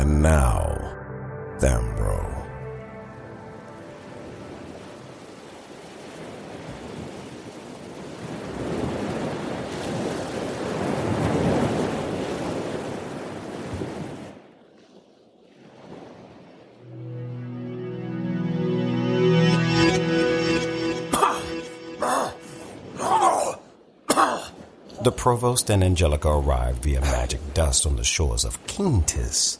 And now, damn bro. The Provost and Angelica arrived via magic dust on the shores of Ski-ter,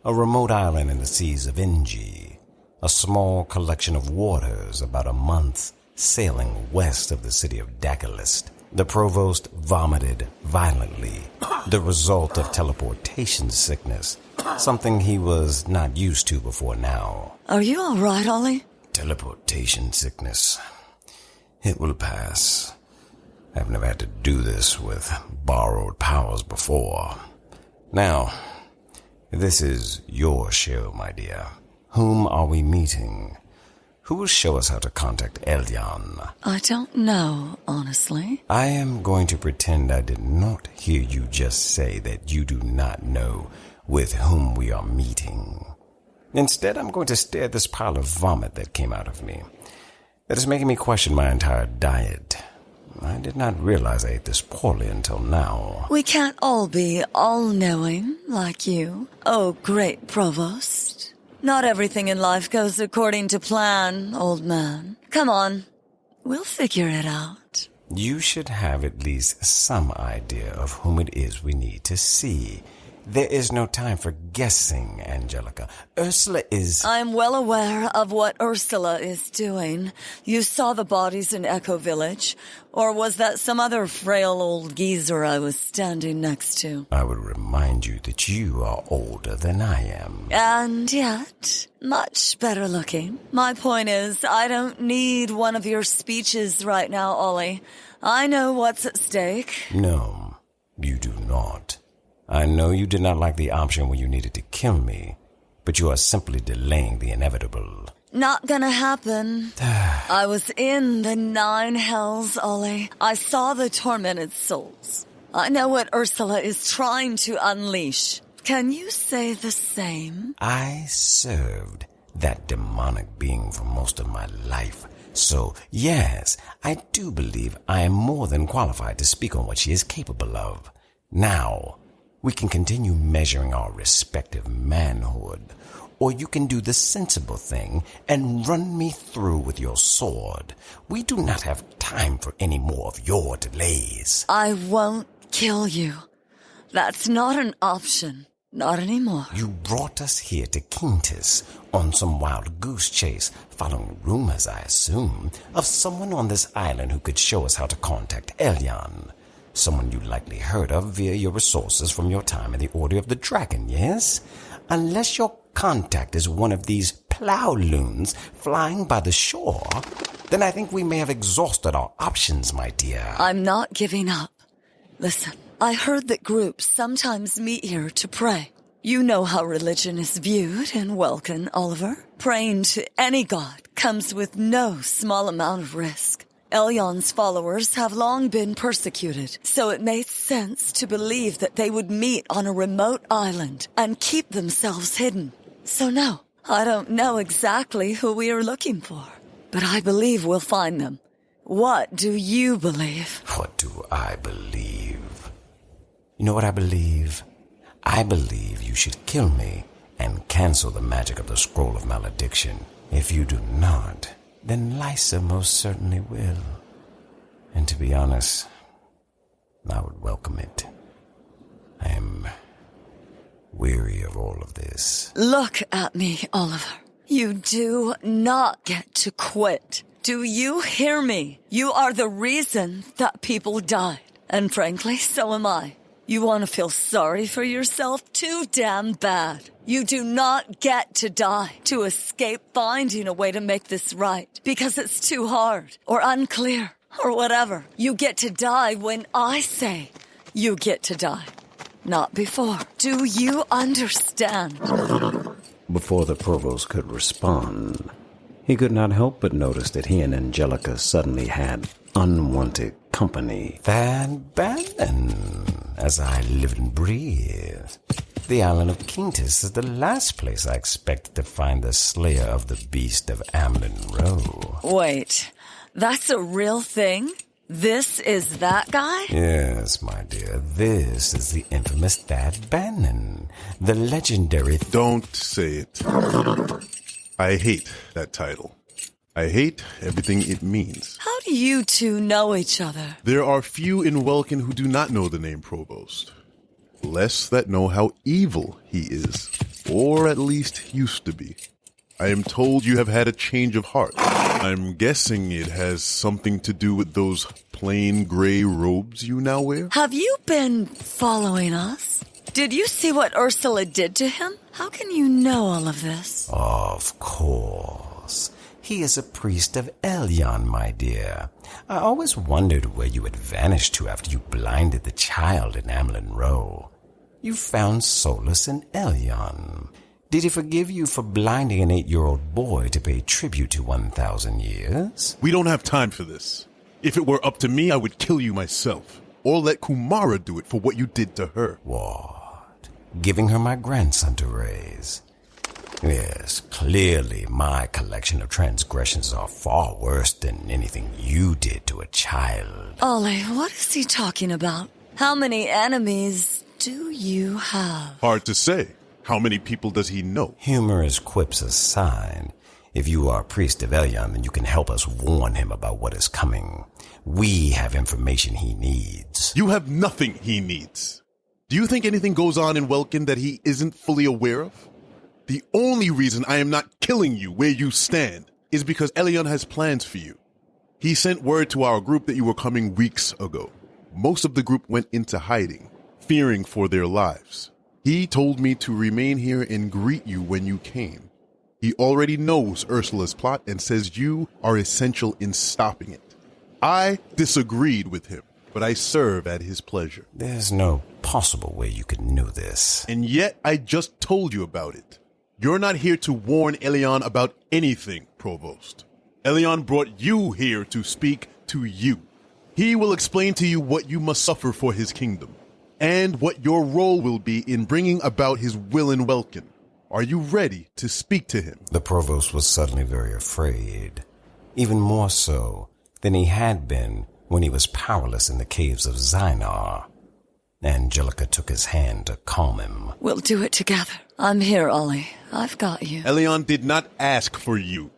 a remote island in the seas of Engi, a small collection of waters about a month sailing west of the city of Dagalist. The Provost vomited violently, the result of teleportation sickness, something he was not used to before now. Are you all right, Ollie? Teleportation sickness. It will pass. I've never had to do this with borrowed powers before. Now, this is your show, my dear. Whom are we meeting? Who will show us how to contact Elyon? I don't know, honestly. I am going to pretend I did not hear you just say that you do not know with whom we are meeting. Instead, I'm going to stare at this pile of vomit that came out of me. That is making me question my entire diet. I did not realize I ate this poorly until now. We can't all be all-knowing like you. Oh, great Provost. Not everything in life goes according to plan, old man. Come on, we'll figure it out. You should have at least some idea of whom it is we need to see. There is no time for guessing, Angelica. Ursula is... I'm well aware of what Ursula is doing. You saw the bodies in Echo Village. Or was that some other frail old geezer I was standing next to? I would remind you that you are older than I am. And yet, much better looking. My point is, I don't need one of your speeches right now, Ollie. I know what's at stake. No, you do not. I know you did not like the option when you needed to kill me, but you are simply delaying the inevitable. Not gonna happen. I was in the 9 hells, Ollie. I saw the tormented souls. I know what Ursula is trying to unleash. Can you say the same? I served that demonic being for most of my life. So, yes, I do believe I am more than qualified to speak on what she is capable of. Now, we can continue measuring our respective manhood, or you can do the sensible thing and run me through with your sword. We do not have time for any more of your delays. I won't kill you. That's not an option. Not anymore. You brought us here to Ski-ter on some wild goose chase, following rumors, I assume, of someone on this island who could show us how to contact Elyon. Someone you likely heard of via your resources from your time in the Order of the Dragon, yes? Unless your contact is one of these plow loons flying by the shore, then I think we may have exhausted our options, my dear. I'm not giving up. Listen, I heard that groups sometimes meet here to pray. You know how religion is viewed in Welkin, Oliver. Praying to any god comes with no small amount of risk. Elyon's followers have long been persecuted, so it made sense to believe that they would meet on a remote island and keep themselves hidden. So no, I don't know exactly who we are looking for, but I believe we'll find them. What do you believe? What do I believe? You know what I believe? I believe you should kill me and cancel the magic of the Scroll of Malediction. If you do not, then Lysa most certainly will. And to be honest, I would welcome it. I am weary of all of this. Look at me, Oliver. You do not get to quit. Do you hear me? You are the reason that people died. And frankly, so am I. You want to feel sorry for yourself too damn bad. You do not get to die to escape finding a way to make this right because it's too hard or unclear or whatever. You get to die when I say you get to die, not before. Do you understand? Before the Provost could respond, he could not help but notice that he and Angelica suddenly had unwanted company. Van Bannon, as I live and breathe. The island of Quintus is the last place I expected to find the slayer of the beast of Amlin Row. Wait, that's a real thing? This is that guy? Yes, my dear, this is the infamous Thad Bannon, the legendary... Don't say it. I hate that title. I hate everything it means. How do you two know each other? There are few in Welkin who do not know the name Provost. Less that know how evil he is, or at least used to be. I am told you have had a change of heart. I'm guessing it has something to do with those plain gray robes you now wear? Have you been following us? Did you see what Ursula did to him? How can you know all of this? Of course. He is a priest of Elyon, my dear. I always wondered where you had vanished to after you blinded the child in Amlin Row. You found solace in Elyon. Did he forgive you for blinding an 8-year-old boy to pay tribute to 1,000 years? We don't have time for this. If it were up to me, I would kill you myself. Or let Kumara do it for what you did to her. What? Giving her my grandson to raise? Yes, clearly my collection of transgressions are far worse than anything you did to a child. Ollie, what is he talking about? How many enemies do you have? Hard to say. How many people does he know? Humorous quips aside, if you are a priest of Elyon, then you can help us warn him about what is coming. We have information he needs. You have nothing he needs. Do you think anything goes on in Welkin that he isn't fully aware of? The only reason I am not killing you where you stand is because Elyon has plans for you. He sent word to our group that you were coming weeks ago. Most of the group went into hiding, fearing for their lives. He told me to remain here and greet you when you came. He already knows Ursula's plot and says you are essential in stopping it. I disagreed with him, but I serve at his pleasure. There's no possible way you could know this. And yet I just told you about it. You're not here to warn Elyon about anything, Provost. Elyon brought you here to speak to you. He will explain to you what you must suffer for his kingdom, and what your role will be in bringing about his will in Welkin. Are you ready to speak to him? The provost was suddenly very afraid, even more so than he had been when he was powerless in the caves of Zynar. Angelica took his hand to calm him. We'll do it together. I'm here, Ollie. I've got you. Elyon did not ask for you.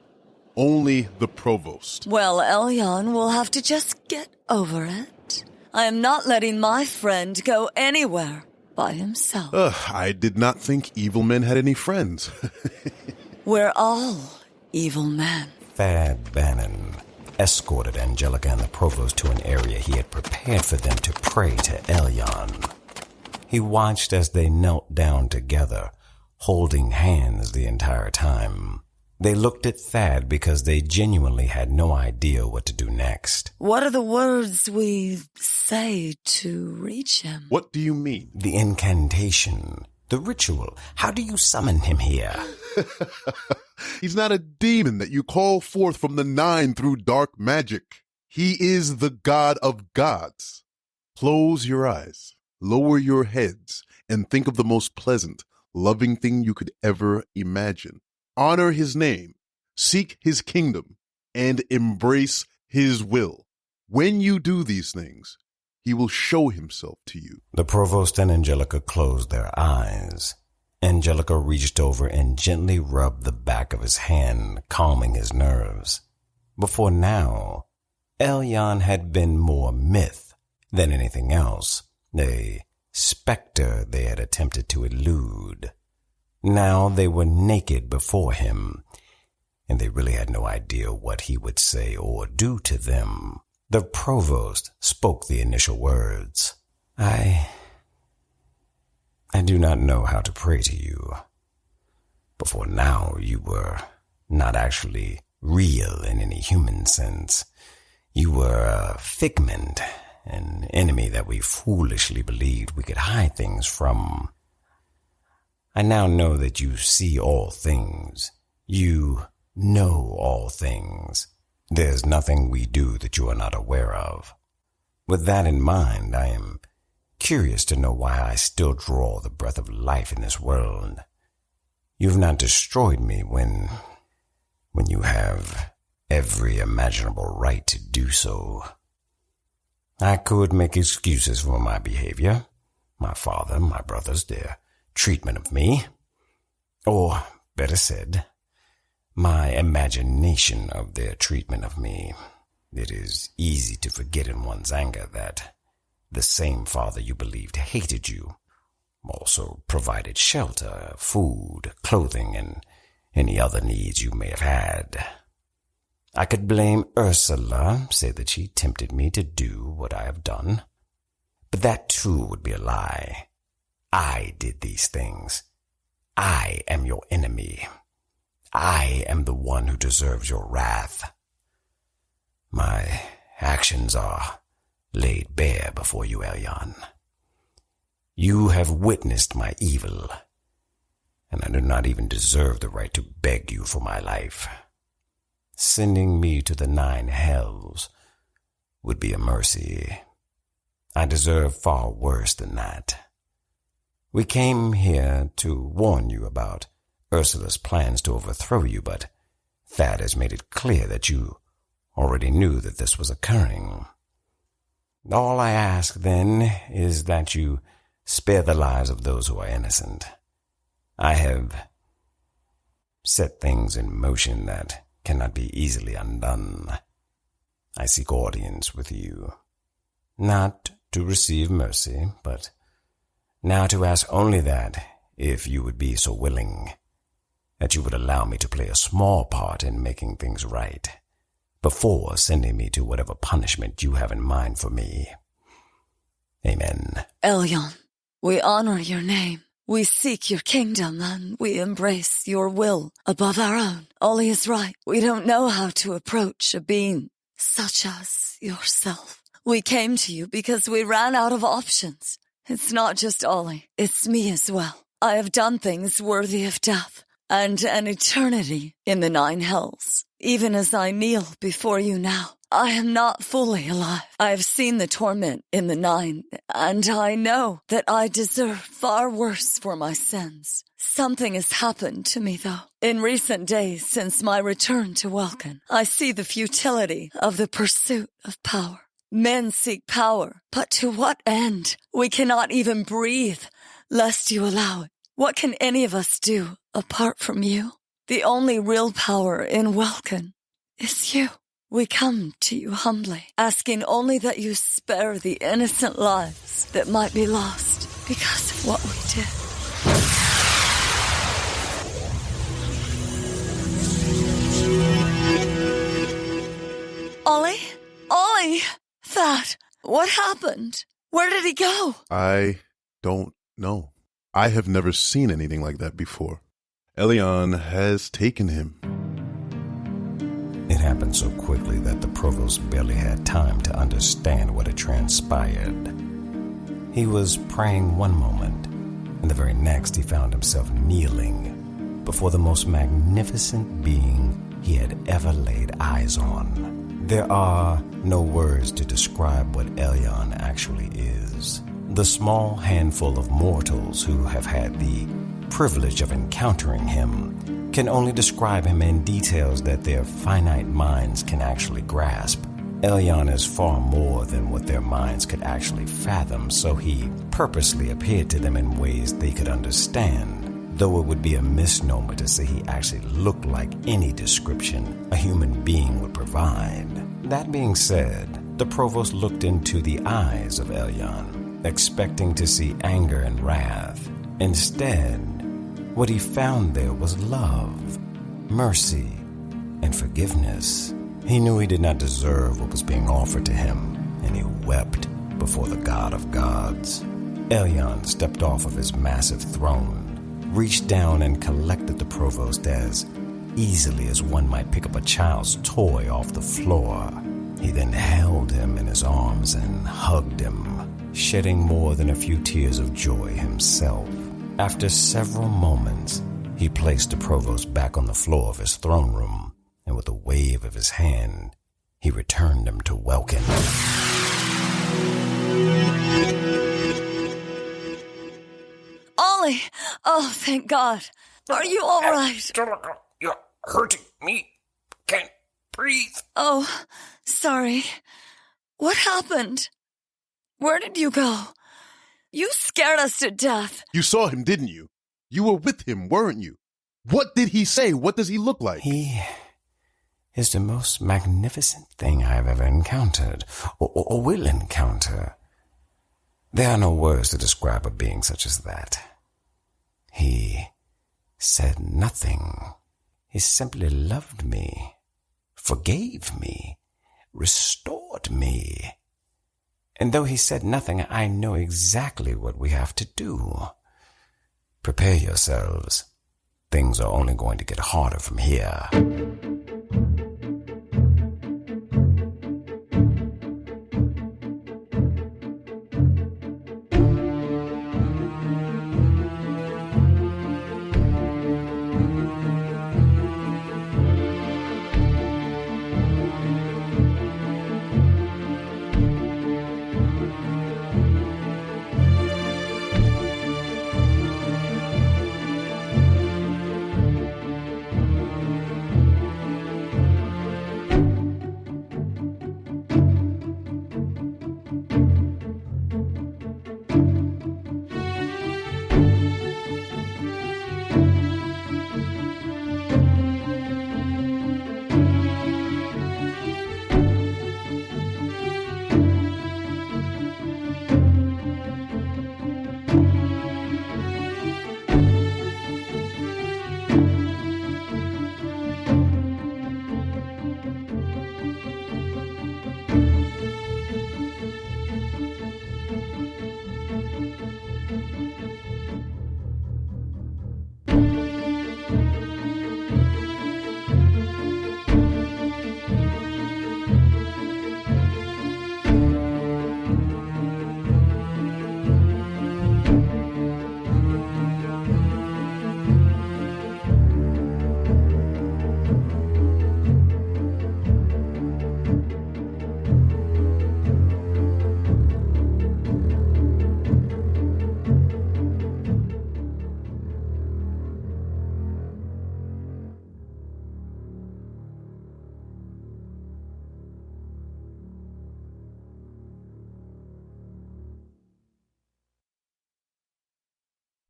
Only the Provost. Well, Elyon will have to just get over it. I am not letting my friend go anywhere by himself. I did not think evil men had any friends. We're all evil men. Thad Bannon escorted Angelica and the provost to an area he had prepared for them to pray to Elyon. He watched as they knelt down together, holding hands the entire time. They looked at Thad because they genuinely had no idea what to do next. What are the words we say to reach him? What do you mean? The incantation, the ritual. How do you summon him here? He's not a demon that you call forth from the nine through dark magic. He is the God of gods. Close your eyes, lower your heads, and think of the most pleasant, loving thing you could ever imagine. Honor his name, seek his kingdom, and embrace his will. When you do these things, he will show himself to you. The provost and Angelica closed their eyes. Angelica reached over and gently rubbed the back of his hand, calming his nerves. Before now, Elyon had been more myth than anything else, a specter they had attempted to elude. Now they were naked before him, and they really had no idea what he would say or do to them. The provost spoke the initial words. I do not know how to pray to you. Before now, you were not actually real in any human sense. You were a figment, an enemy that we foolishly believed we could hide things from. I now know that you see all things. You know all things. There's nothing we do that you are not aware of. With that in mind, I am curious to know why I still draw the breath of life in this world. You've not destroyed me when you have every imaginable right to do so. I could make excuses for my behavior, my father, my brothers, their treatment of me, or, better said, my imagination of their treatment of me. It is easy to forget in one's anger that the same father you believed hated you also provided shelter, food, clothing, and any other needs you may have had. I could blame Ursula, say that she tempted me to do what I have done. But that too would be a lie. I did these things. I am your enemy. I am the one who deserves your wrath. My actions are laid bare before you, Elyon. You have witnessed my evil, and I do not even deserve the right to beg you for my life. Sending me to the 9 hells would be a mercy. I deserve far worse than that. We came here to warn you about Ursula's plans to overthrow you, but Thad has made it clear that you already knew that this was occurring. All I ask, then, is that you spare the lives of those who are innocent. I have set things in motion that cannot be easily undone. I seek audience with you, not to receive mercy, but now to ask only that, if you would be so willing, that you would allow me to play a small part in making things right, before sending me to whatever punishment you have in mind for me. Amen. Elyon, we honor your name. We seek your kingdom, and we embrace your will above our own. Ollie is right. We don't know how to approach a being such as yourself. We came to you because we ran out of options. It's not just Ollie. It's me as well. I have done things worthy of death and an eternity in the 9 hells. Even as I kneel before you now, I am not fully alive. I have seen the torment in the 9, and I know that I deserve far worse for my sins. Something has happened to me, though. In recent days, since my return to Welkin, I see the futility of the pursuit of power. Men seek power, but to what end? We cannot even breathe, lest you allow it. What can any of us do apart from you? The only real power in Welkin is you. We come to you humbly, asking only that you spare the innocent lives that might be lost because of what we did. Ollie? Ollie! Thad, what happened? Where did he go? I don't know. I have never seen anything like that before. Elyon has taken him. It happened so quickly that the provost barely had time to understand what had transpired. He was praying one moment, and the very next he found himself kneeling before the most magnificent being he had ever laid eyes on. There are no words to describe what Elyon actually is. The small handful of mortals who have had the privilege of encountering him can only describe him in details that their finite minds can actually grasp. Elyon is far more than what their minds could actually fathom, so he purposely appeared to them in ways they could understand, though it would be a misnomer to say he actually looked like any description a human being would provide. That being said, the provost looked into the eyes of Elyon, expecting to see anger and wrath. Instead, what he found there was love, mercy, and forgiveness. He knew he did not deserve what was being offered to him, and he wept before the God of gods. Elyon stepped off of his massive throne, reached down and collected the provost as easily as one might pick up a child's toy off the floor. He then held him in his arms and hugged him, shedding more than a few tears of joy himself. After several moments, he placed the provost back on the floor of his throne room, and with a wave of his hand, he returned him to Welkin. Finally! Oh, thank God. Are you all right? You're hurting me. Can't breathe. Oh, sorry. What happened? Where did you go? You scared us to death. You saw him, didn't you? You were with him, weren't you? What did he say? What does he look like? He is the most magnificent thing I have ever encountered, or will encounter. There are no words to describe a being such as that. He said nothing. He simply loved me, forgave me, restored me. And though he said nothing, I know exactly what we have to do. Prepare yourselves. Things are only going to get harder from here.